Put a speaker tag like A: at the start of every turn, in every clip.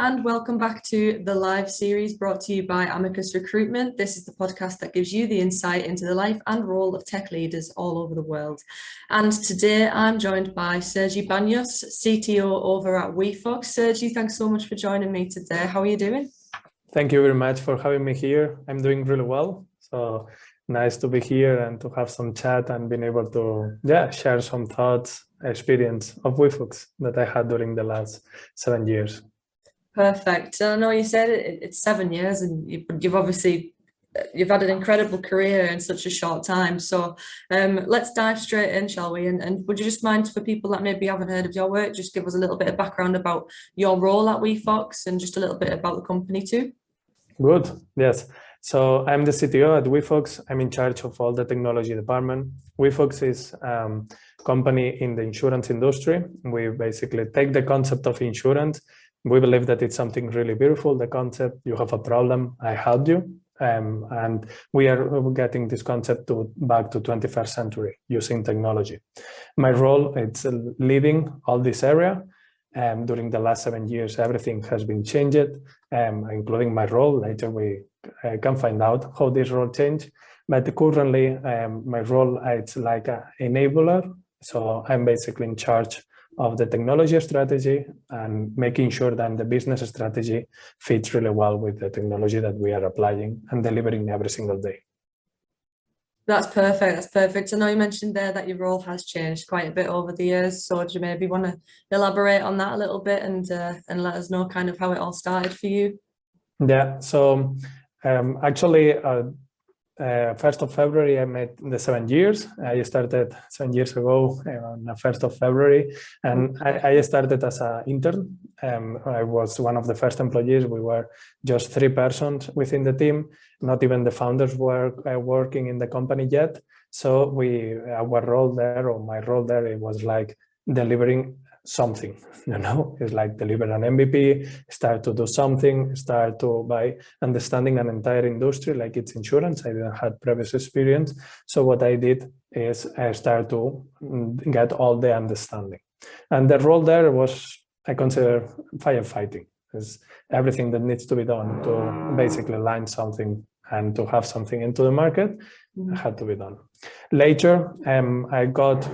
A: and welcome back to the live series brought to you by Amicus Recruitment. This is the podcast that gives you the insight into the life and role of tech leaders all over the world. And today I'm joined by Sergi Baños, CTO over at WeFox. Sergi, thanks so much for joining me today. How are you doing?
B: Thank you very much for having me here. I'm doing really well. So nice to be here and to have some chat and being able to share some thoughts, experience of WeFox that I had during the last 7 years.
A: Perfect. I know you said it's 7 years, and you've had an incredible career in such a short time. So let's dive straight in, shall we? And would you just mind, for people that maybe haven't heard of your work, just give us a little bit of background about your role at WeFox and just a little bit about the company too?
B: Good. Yes. So I'm the CTO at WeFox. I'm in charge of all the technology department. WeFox is a company in the insurance industry. We basically take the concept of insurance. We believe that it's something really beautiful. The concept, you have a problem, I help you. And we are getting this concept back to 21st century using technology. My role is leading all this area. During the last 7 years, everything has been changed, including my role. Later, we can find out how this role changed. But currently, my role is like an enabler. So I'm basically in charge of the technology strategy and making sure that the business strategy fits really well with the technology that we are applying and delivering every single day.
A: That's perfect. That's perfect. I know you mentioned there that your role has changed quite a bit over the years. So do you maybe want to elaborate on that a little bit and let us know kind of how it all started for you?
B: Yeah. So actually, 1st of February, I made the 7 years. I started 7 years ago on the 1st of February, and I started as an intern. I was one of the first employees. We were just 3 persons within the team. Not even the founders were working in the company yet. So our role there, or my role there, it was like delivering something, it's like deliver an MVP, start to do something, start to by understanding an entire industry like it's insurance. I didn't have previous experience. So what I did is I start to get all the understanding. And the role there was, I consider, firefighting. It's everything that needs to be done to basically line something and to have something into the market had to be done. Later, I got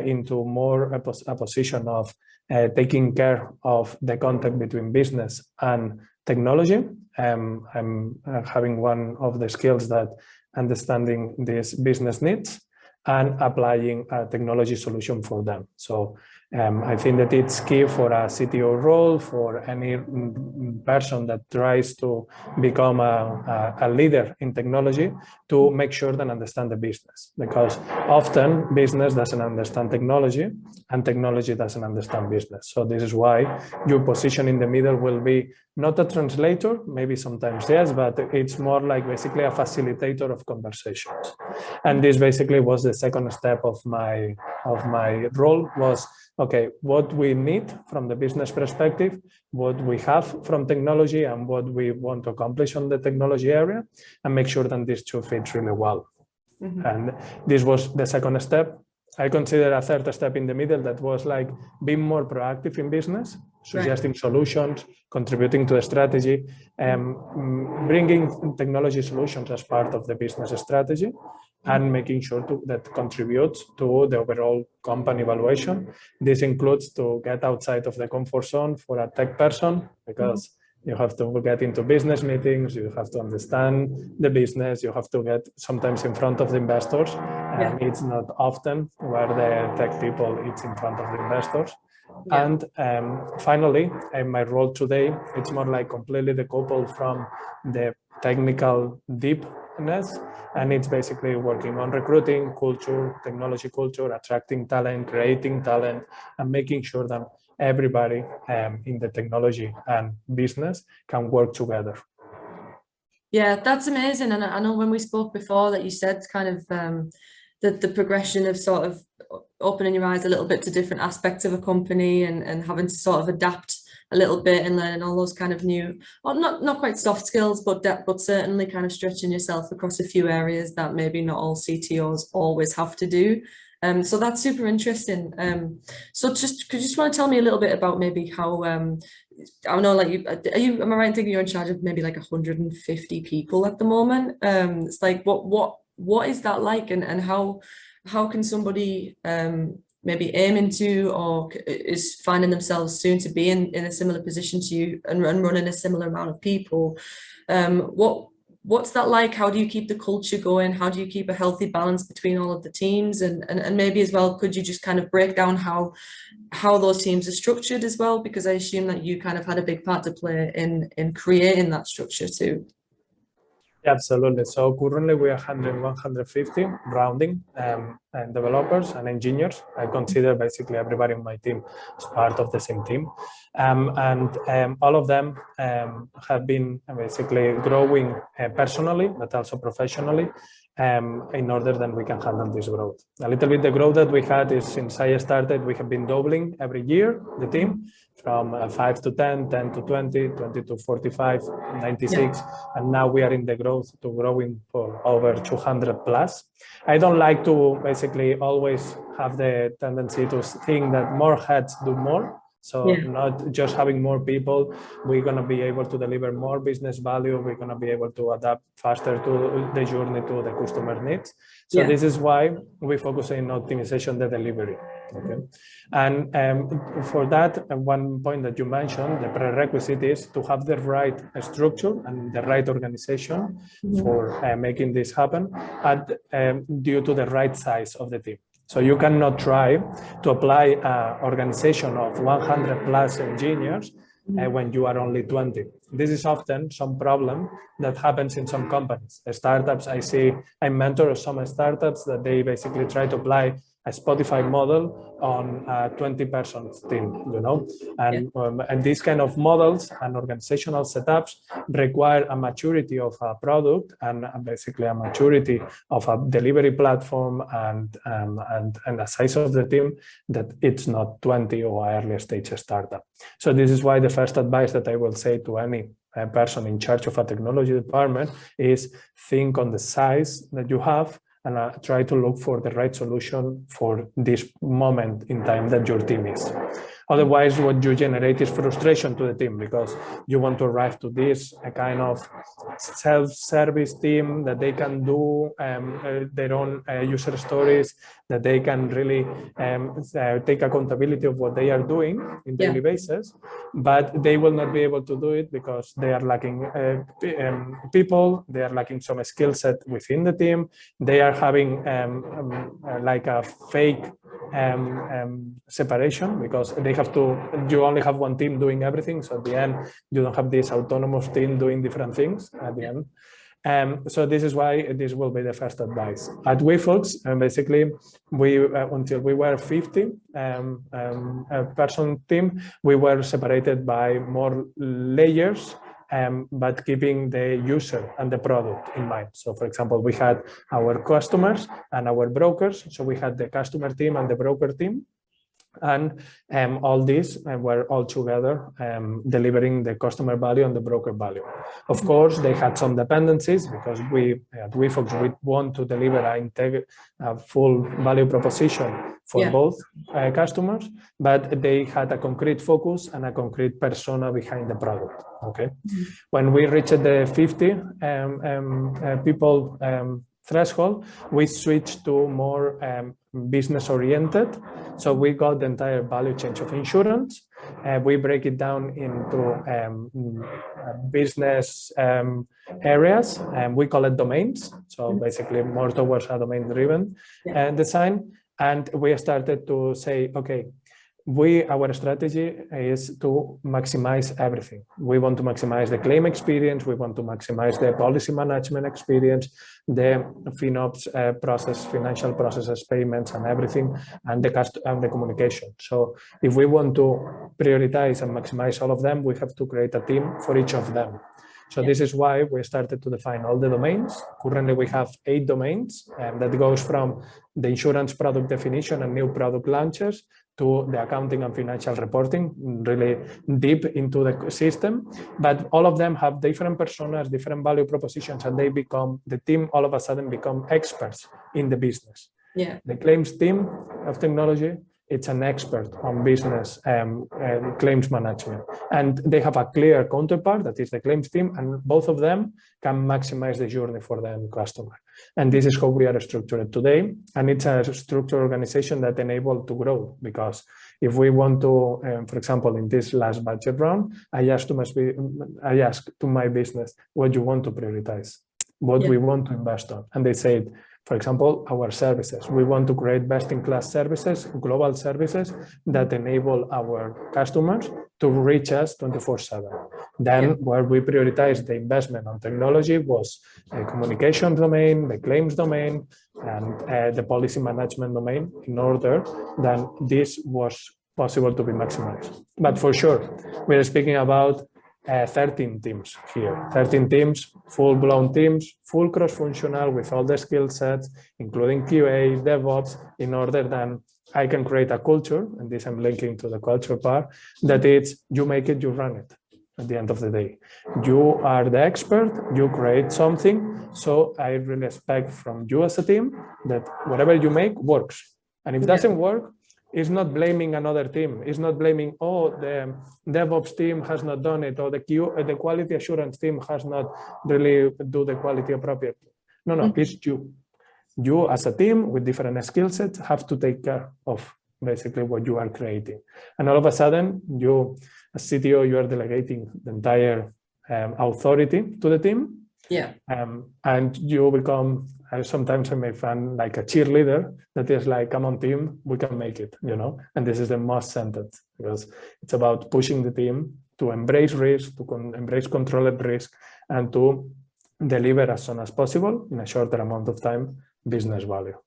B: into more a position of taking care of the contact between business and technology. I'm having one of the skills that understanding these business needs and applying a technology solution for them. So I think that it's key for a CTO role, for any person that tries to become a leader in technology, to make sure they understand the business. Because often business doesn't understand technology and technology doesn't understand business. So this is why your position in the middle will be not a translator, maybe sometimes yes, but it's more like basically a facilitator of conversations. And this basically was the second step of my role was, okay, what we need from the business perspective, what we have from technology, and what we want to accomplish on the technology area, and make sure that these two fit really well. And this was the second step. I consider a third step in the middle that was like being more proactive in business, suggesting solutions, contributing to the strategy, bringing technology solutions as part of the business strategy, and making sure that contributes to the overall company evaluation. This includes to get outside of the comfort zone for a tech person, because you have to get into business meetings, you have to understand the business, you have to get sometimes in front of the investors. It's not often where the tech people, it's in front of the investors. And finally, in my role today, it's more like completely decoupled from the technical deepness, and it's basically working on recruiting, culture, technology culture, attracting talent, creating talent, and making sure that everybody in the technology and business can work together.
A: Yeah, that's amazing. And I know when we spoke before that you said kind of the progression of sort of opening your eyes a little bit to different aspects of a company and having to sort of adapt a little bit and learning all those kind of new, well, not quite soft skills, but certainly kind of stretching yourself across a few areas that maybe not all CTOs always have to do. So that's super interesting. So could you just want to tell me a little bit about maybe how, I don't know, like am I right in thinking you're in charge of maybe like 150 people at the moment? It's like, what is that like, and how can somebody maybe aim into, or is finding themselves soon to be in a similar position to you and running a similar amount of people? What's that like? How do you keep the culture going? How do you keep a healthy balance between all of the teams? And maybe as well, could you just kind of break down how those teams are structured as well? Because I assume that you kind of had a big part to play in creating that structure too.
B: Yeah, absolutely. So currently we are handling 150 rounding and developers and engineers. I consider basically everybody on my team as part of the same team. All of them have been basically growing personally, but also professionally, in order that we can handle this growth. A little bit the growth that we had is since I started, we have been doubling every year the team from 5 to 10, 10 to 20, 20 to 45, 96, and now we are in the growth to growing for over 200 plus. I don't like to basically always have the tendency to think that more heads do more. So not just having more people, we're going to be able to deliver more business value. We're going to be able to adapt faster to the journey to the customer needs. So this is why we focus on optimization the delivery. Okay, and for that, one point that you mentioned, the prerequisite is to have the right structure and the right organization for making this happen, due to the right size of the team. So you cannot try to apply an organization of 100 plus engineers when you are only 20. This is often some problem that happens in some companies. Startups, I mentor some startups that they basically try to apply a Spotify model on a 20-person team, you know, and these kind of models and organizational setups require a maturity of a product and basically a maturity of a delivery platform and a size of the team that it's not 20 or early stage startup. So this is why the first advice that I will say to any person in charge of a technology department is think on the size that you have and try to look for the right solution for this moment in time that your team is. Otherwise, what you generate is frustration to the team because you want to arrive to this a kind of self-service team that they can do their own user stories, that they can really take accountability of what they are doing in daily basis, but they will not be able to do it because they are lacking people, they are lacking some skill set within the team, they are having like a fake separation because you only have one team doing everything. So at the end, you don't have this autonomous team doing different things at the end. So this is why this will be the first advice. At WeFox, basically, until we were 50 person team, we were separated by more layers, but keeping the user and the product in mind. So for example, we had our customers and our brokers. So we had the customer team and the broker team. And all these were all together delivering the customer value and the broker value. Of course, they had some dependencies because we at WeFox, we want to deliver a full value proposition for both customers, but they had a concrete focus and a concrete persona behind the product. Okay, when we reached the 50 people threshold, we switched to more business oriented. So we got the entire value chain of insurance. We break it down into business areas, and we call it domains. So basically more towards a domain driven design. And we started to say, okay, our strategy is to maximize everything. We want to maximize the claim experience. We want to maximize the policy management experience, the FinOps process, financial processes, payments, and everything, and the communication. So if we want to prioritize and maximize all of them, we have to create a team for each of them. So this is why we started to define all the domains. Currently, we have 8 domains, and that goes from the insurance product definition and new product launches to the accounting and financial reporting, really deep into the system. But all of them have different personas, different value propositions, and the team all of a sudden become experts in the business.
A: Yeah.
B: The claims team of technology, it's an expert on business claims management. And they have a clear counterpart, that is the claims team, and both of them can maximize the journey for the end customer. And this is how we are structured today. And it's a structured organization that enables to grow, because if we want to, for example, in this last budget round, I asked to my business, what you want to prioritize, what we want to invest on. And they said, for example, our services. We want to create best-in-class services, global services that enable our customers to reach us 24/7. Then where we prioritize the investment on technology was the communication domain, the claims domain, and the policy management domain, in order that this was possible to be maximized. But for sure, we're speaking about 13 teams here, 13 teams, full-blown teams, full cross-functional with all the skill sets, including QA, DevOps, in order that I can create a culture, and this I'm linking to the culture part, that it's you make it, you run it at the end of the day. You are the expert, you create something, so I really expect from you as a team that whatever you make works. And if it doesn't work, it's not blaming another team. It's not blaming, oh, the DevOps team has not done it, or the quality assurance team has not really do the quality appropriately. No, it's you. You as a team with different skill sets have to take care of basically what you are creating. And all of a sudden, you as CTO, you are delegating the entire authority to the team.
A: Yeah.
B: And you become, sometimes I make fun, like a cheerleader that is like, come on team, we can make it, you know? And this is the most sentence, because it's about pushing the team to embrace risk, to embrace controlled risk, and to deliver as soon as possible in a shorter amount of time business value.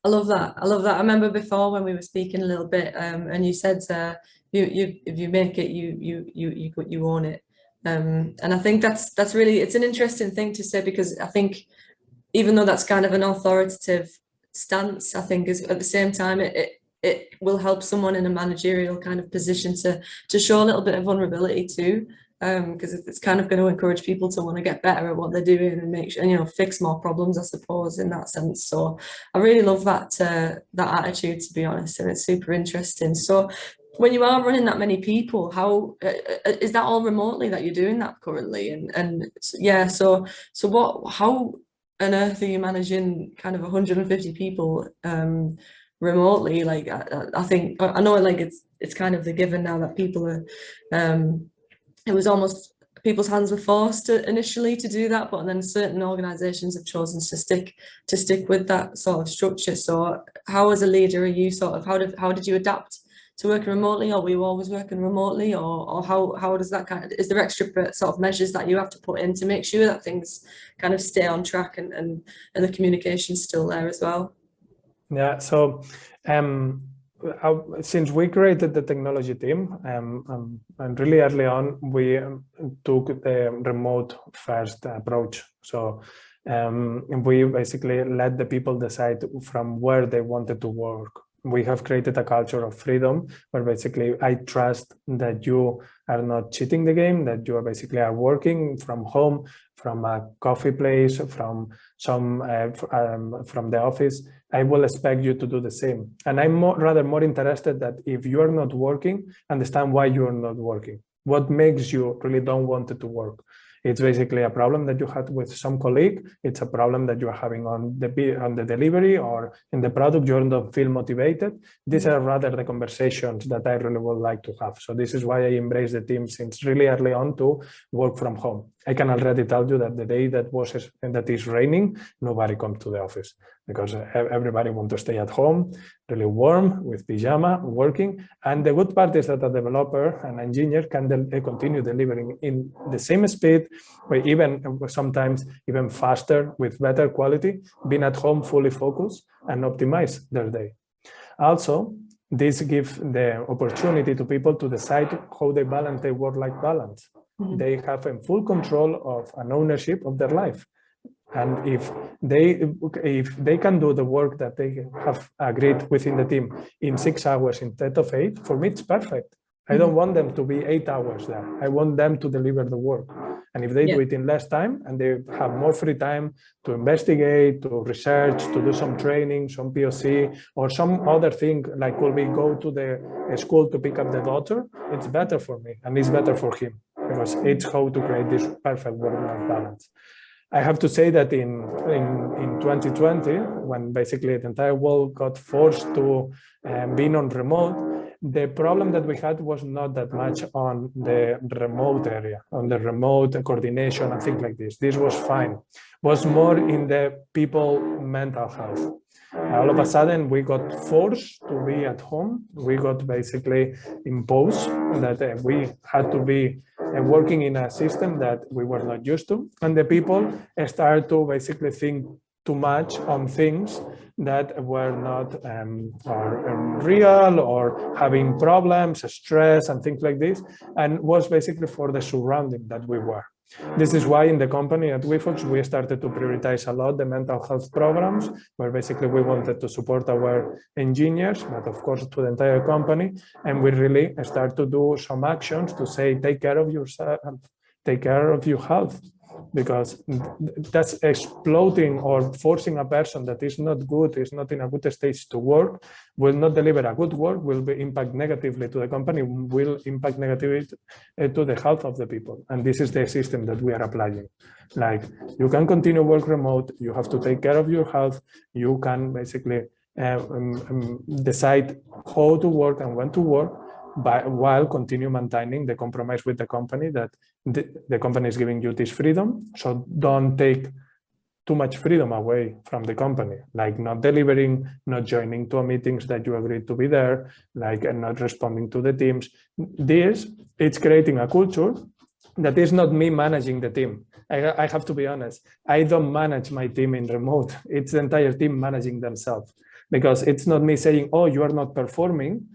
A: I love that. I love that. I remember before when we were speaking a little bit, and you said, if you make it, you own it. And I think that's really, it's an interesting thing to say, because I think even though that's kind of an authoritative stance, I think is at the same time it will help someone in a managerial kind of position to show a little bit of vulnerability too, because it's kind of going to encourage people to want to get better at what they're doing and make sure, and, you know, fix more problems, I suppose, in that sense. So I really love that attitude, to be honest, and it's super interesting. So when you are running that many people, how is that all remotely that you're doing that currently? And yeah, so how on earth are you managing kind of 150 people remotely? Like I think I know, like it's kind of the given now that people are it was almost people's hands were forced initially to do that, but then certain organizations have chosen to stick with that sort of structure. So how, as a leader, are you sort of, how did you adapt to working remotely, or were you always working remotely, or how does that kind of, is there extra sort of measures that you have to put in to make sure that things kind of stay on track and the communication's still there as well?
B: Yeah, so since we created the technology team, and really early on, we took the remote first approach. So we basically let the people decide from where they wanted to work. We have created a culture of freedom where basically I trust that you are not cheating the game, that you are basically working from home, from a coffee place, from the office. I will expect you to do the same. And I'm rather more interested that if you are not working, understand why you are not working. What makes you really don't want it to work? It's basically a problem that you had with some colleague. It's a problem that you are having on the delivery or in the product. You don't feel motivated. These are rather the conversations that I really would like to have. So this is why I embrace the team since really early on to work from home. I can already tell you that the day that is raining, nobody comes to the office because everybody wants to stay at home, really warm with pajama, working. And the good part is that a developer and engineer can continue delivering in the same speed, or even sometimes even faster with better quality, being at home fully focused and optimize their day. Also, this gives the opportunity to people to decide how they balance their work-life balance. Mm-hmm. They have a full control of an ownership of their life. And if they can do the work that they have agreed within the team in 6 hours instead of 8, for me, it's perfect. I don't want them to be 8 hours there. I want them to deliver the work. And if they do it in less time and they have more free time to investigate, to research, to do some training, some POC, or some other thing, like will we go to the school to pick up the daughter, it's better for me and it's better for him, because it's how to create this perfect work-life balance. I have to say that in 2020, when basically the entire world got forced to being on remote, the problem that we had was not that much on the remote area, on the remote coordination and things like this. This was fine. It was more in the people mental health. All of a sudden, we got forced to be at home. We got basically imposed that we had to be working in a system that we were not used to. And the people started to basically think too much on things that were not real, or having problems, stress, and things like this, and was basically for the surrounding that we were. This is why in the company at WeFox, we started to prioritize a lot the mental health programs, where basically we wanted to support our engineers, but of course to the entire company. And we really start to do some actions to say, take care of yourself, take care of your health, because that's exploding or forcing a person that is not good, is not in a good stage to work, will not deliver a good work, will be impact negatively to the company, will impact negatively to the health of the people. And this is the system that we are applying. Like, you can continue work remote, you have to take care of your health, you can basically decide how to work and when to work, but while continue maintaining the compromise with the company that the company is giving you this freedom. So don't take too much freedom away from the company, like not delivering, not joining to meetings that you agreed to be there, like not responding to the teams. This, it's creating a culture that is not me managing the team. I have to be honest. I don't manage my team in remote. It's the entire team managing themselves, because it's not me saying, oh, you are not performing.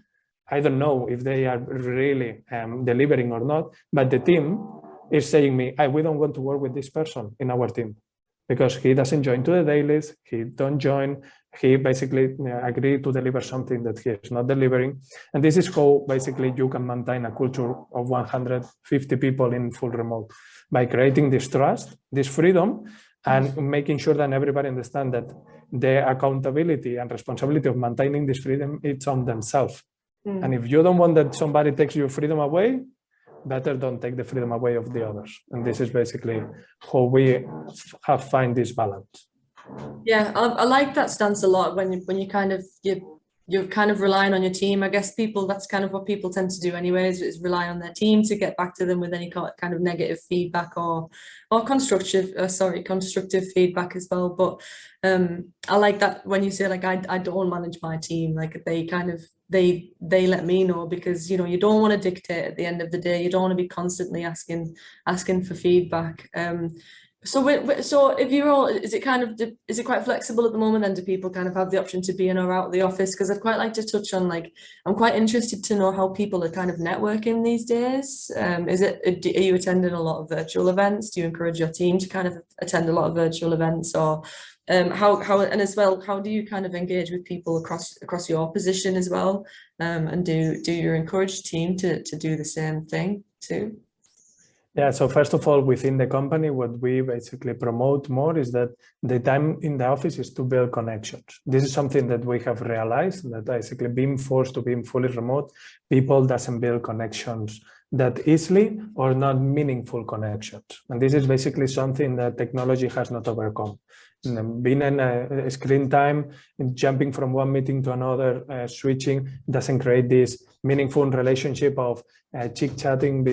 B: I don't know if they are really delivering or not, but the team is saying me, we don't want to work with this person in our team because he doesn't join to the dailies, he don't join, he basically agreed to deliver something that he is not delivering. And this is how basically you can maintain a culture of 150 people in full remote, by creating this trust, this freedom, and making sure that everybody understands that the accountability and responsibility of maintaining this freedom, it's on themselves. And if you don't want that somebody takes your freedom away, better don't take the freedom away of the others. And this is basically how we have find this balance.
A: Yeah, I like that stance a lot when you kind of you're kind of relying on your team. I guess that's kind of what people tend to do anyways, is rely on their team to get back to them with any kind of negative feedback or constructive feedback as well. But I like that when you say, like, I don't manage my team, like they kind of they let me know, because you don't want to dictate at the end of the day. You don't want to be constantly asking for feedback. So if you're all, is it quite flexible at the moment then? Do people kind of have the option to be in or out of the office? Because I'd quite like to touch on, like, I'm quite interested to know how people are kind of networking these days. Are you attending a lot of virtual events? Do you encourage your team to kind of attend a lot of virtual events? Or how and as well, how do you kind of engage with people across your position as well? And do you encourage team to do the same thing too?
B: Yeah, so first of all, within the company, what we basically promote more is that the time in the office is to build connections. This is something that we have realized, that basically being forced to be fully remote, people doesn't build connections that easily, or not meaningful connections. And this is basically something that technology has not overcome. Being in a screen time, jumping from one meeting to another, switching, doesn't create this meaningful relationship of chit-chatting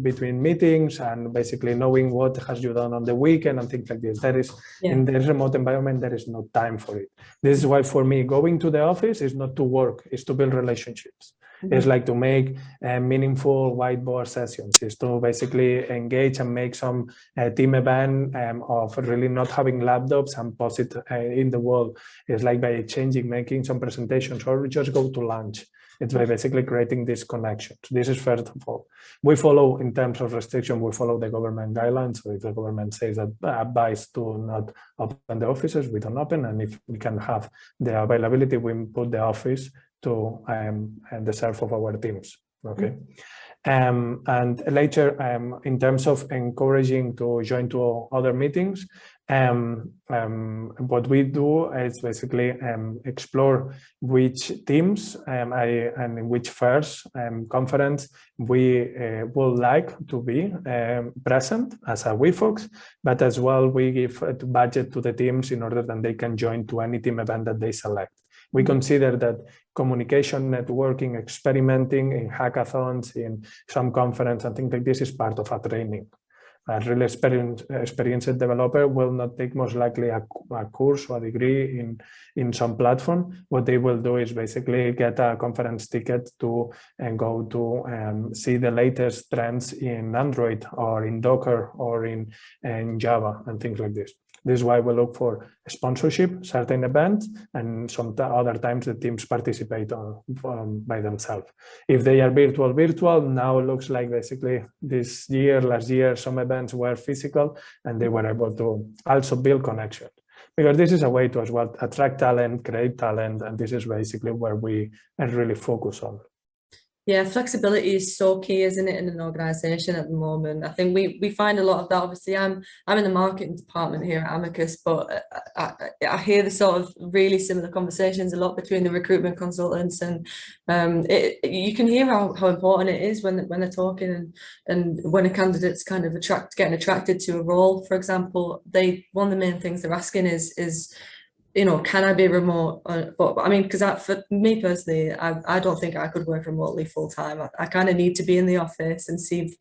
B: between meetings, and basically knowing what has you done on the weekend and things like this. That is, in the remote environment, there is no time for it. This is why for me, going to the office is not to work, it's to build relationships. It's like to make meaningful whiteboard sessions. It's to basically engage and make some team event of really not having laptops and post it in the wall. It's like by making some presentations, or just go to lunch. It's by basically creating these connections. This is first of all. We follow, in terms of restriction, we follow the government guidelines. So if the government says that advice to not open the offices, we don't open. And if we can have the availability, we put the office to the serve of our teams. Okay. And later, in terms of encouraging to join to other meetings, what we do is basically explore which teams and in which fairs conference we would like to be present as a WeFox, but as well we give a budget to the teams in order that they can join to any team event that they select. We consider that communication, networking, experimenting in hackathons, in some conference and things like this is part of a training. A really experienced developer will not take most likely a course or a degree in some platform. What they will do is basically get a conference ticket to and go to see the latest trends in Android or in Docker or in Java and things like this. This is why we look for sponsorship, certain events, and some other times the teams participate by themselves. If they are virtual, now it looks like basically this year, last year, some events were physical and they were able to also build connections. Because this is a way to as well attract talent, create talent, and this is basically where we really focus on.
A: Yeah, flexibility is so key, isn't it, in an organization at the moment? I think we find a lot of that. Obviously, I'm in the marketing department here at Amicus, but I hear the sort of really similar conversations a lot between the recruitment consultants, and you can hear how important it is when they're talking, and when a candidate's kind of getting attracted to a role, for example, one of the main things they're asking is can I be remote? But I mean, because for me personally, I don't think I could work remotely full time. I kind of need to be in the office and see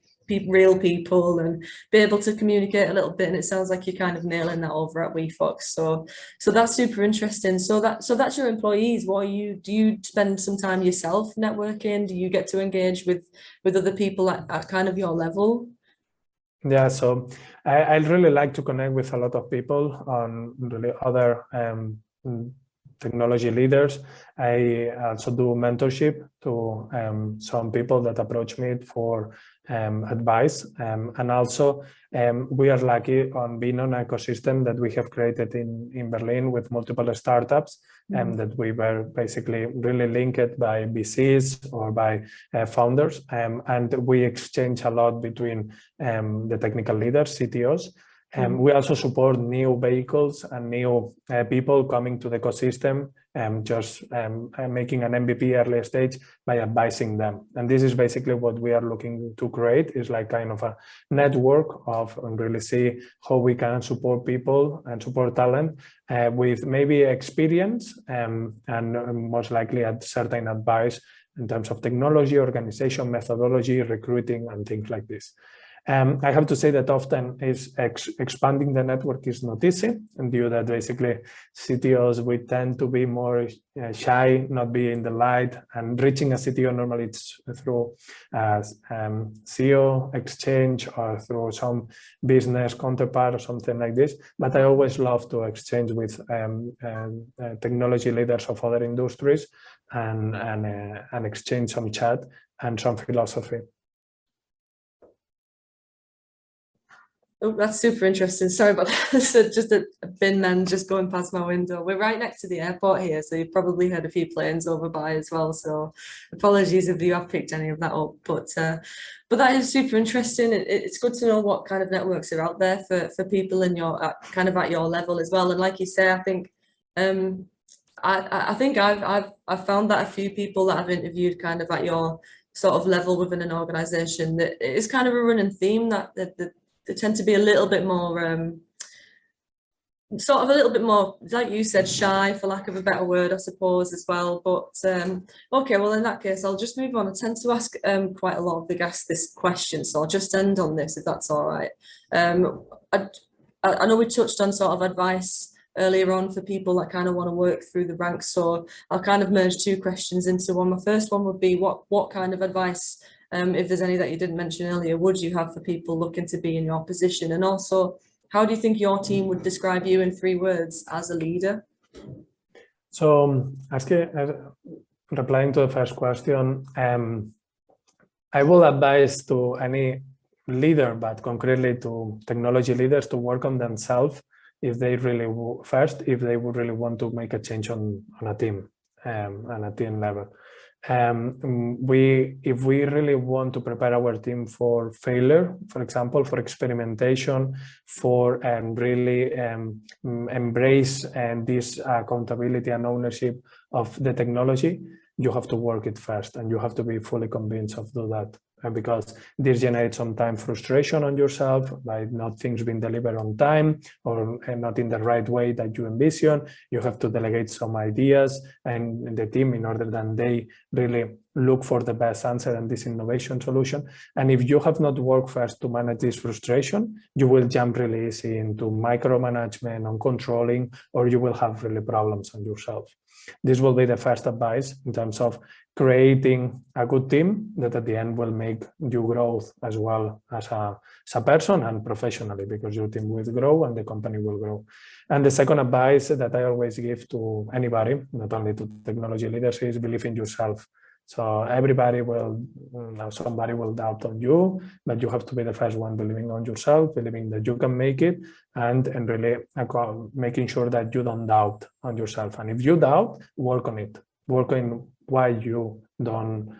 A: real people and be able to communicate a little bit. And it sounds like you're kind of nailing that over at WeFox. So that's super interesting. So that's your employees. Do you spend some time yourself networking? Do you get to engage with other people at kind of your level?
B: Yeah, so I really like to connect with a lot of people on really other technology leaders. I also do mentorship to some people that approach me for advice. And also we are lucky on being on an ecosystem that we have created in Berlin with multiple startups that we were basically really linked by VCs or by founders. And we exchange a lot between the technical leaders, CTOs. We also support new vehicles and new people coming to the ecosystem, just making an MVP early stage by advising them. And this is basically what we are looking to create, is like kind of a network of really see how we can support people and support talent with maybe experience and most likely a certain advice in terms of technology, organization, methodology, recruiting, and things like this. I have to say that often is expanding the network is not easy, and due that basically CTOs, we tend to be more shy, not be in the light, and reaching a CTO normally it's through CEO exchange or through some business counterpart or something like this. But I always love to exchange with technology leaders of other industries and exchange some chat and some philosophy.
A: Oh, that's super interesting. Sorry about that. So just a bin man just going past my window. We're right next to the airport here, so you've probably heard a few planes over by as well. So apologies if you have picked any of that up. But that is super interesting. It's good to know what kind of networks are out there for people in kind of at your level as well. And like you say, I think I've found that a few people that I've interviewed kind of at your sort of level within an organization, that it's kind of a running theme that they tend to be a little bit more, sort of a little bit more, like you said, shy, for lack of a better word, I suppose, as well. But okay, well, in that case, I'll just move on. I tend to ask quite a lot of the guests this question, so I'll just end on this, if that's all right. I know we touched on sort of advice earlier on for people that kind of want to work through the ranks, so I'll kind of merge two questions into one. My first one would be, what kind of advice, if there's any that you didn't mention earlier, would you have for people looking to be in your position? And also, how do you think your team would describe you in 3 words as a leader?
B: So, replying to the first question, I will advise to any leader, but concretely to technology leaders, to work on themselves if they really if they would really want to make a change on a team and a team level. if we really want to prepare our team for failure, for example, for experimentation, for really embrace this accountability and ownership of the technology, you have to work it first, and you have to be fully convinced of do that. Because this generates sometimes frustration on yourself by not things being delivered on time or not in the right way that you envision. You have to delegate some ideas and the team in order that they really look for the best answer and this innovation solution. And if you have not worked first to manage this frustration, you will jump really easy into micromanagement and controlling, or you will have really problems on yourself. This will be the first advice in terms of creating a good team that at the end will make you grow as well as a person and professionally, because your team will grow and the company will grow. And the second advice that I always give to anybody, not only to technology leaders, is believe in yourself. So everybody will, somebody will doubt on you, but you have to be the first one believing on yourself, believing that you can make it, and really making sure that you don't doubt on yourself. And if you doubt, work on it. Work on why you don't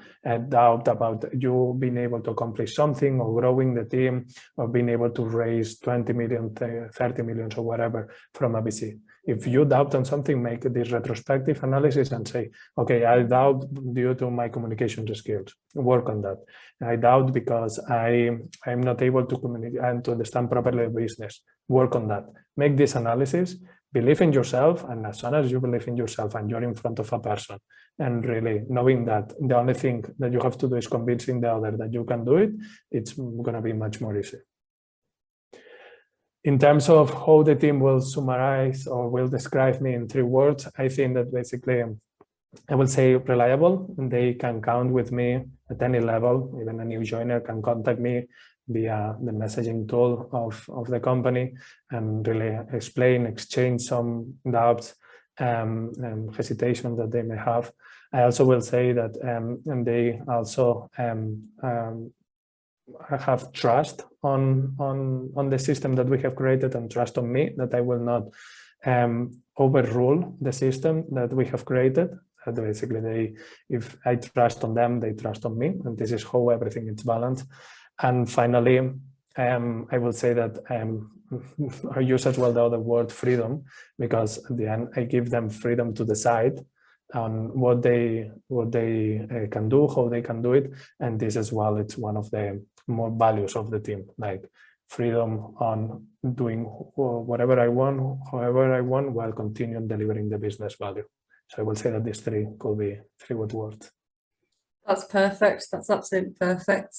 B: doubt about you being able to accomplish something, or growing the team, or being able to raise 20 million, 30 million, or whatever from a VC. If you doubt on something, make this retrospective analysis and say, okay, I doubt due to my communication skills. Work on that. I doubt because I'm not able to communicate and to understand properly the business. Work on that. Make this analysis, believe in yourself, and as soon as you believe in yourself and you're in front of a person, and really knowing that the only thing that you have to do is convincing the other that you can do it, it's going to be much more easy. In terms of how the team will summarize or will describe me in 3 words, I think that basically I will say reliable. They can count with me at any level. Even a new joiner can contact me via the messaging tool of the company and really exchange some doubts and hesitation that they may have. I also will say that and they also have trust on the system that we have created, and trust on me that I will not overrule the system that we have created. Basically, if I trust on them, they trust on me, and this is how everything is balanced. And finally, I will say that I use as well the other word freedom, because at the end I give them freedom to decide on what they can do, how they can do it, and this as well, it's one of the more values of the team, like freedom on doing whatever I want, however I want, while continuing delivering the business value. So I will say that these 3 could be 3 good words.
A: That's perfect. That's absolutely perfect.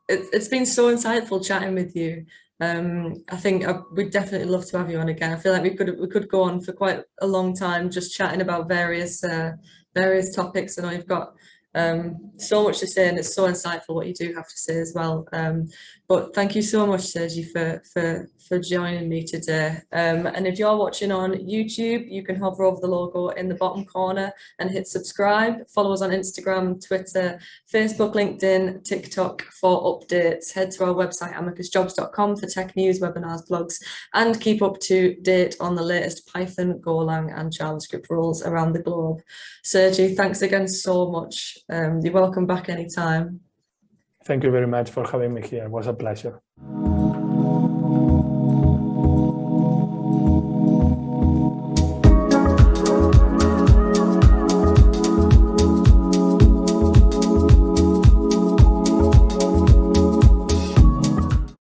A: It's been so insightful chatting with you. I think we'd definitely love to have you on again. I feel like we could go on for quite a long time just chatting about various topics. I know you've got so much to say, and it's so insightful what you do have to say as well. But thank you so much, Sergi, for joining me today. And if you're watching on YouTube, you can hover over the logo in the bottom corner and hit subscribe. Follow us on Instagram, Twitter, Facebook, LinkedIn, TikTok for updates. Head to our website, amicusjobs.com, for tech news, webinars, blogs, and keep up to date on the latest Python, Golang, and JavaScript roles around the globe. Sergi, thanks again so much. You're welcome back anytime.
B: Thank you very much for having me here. It was a pleasure.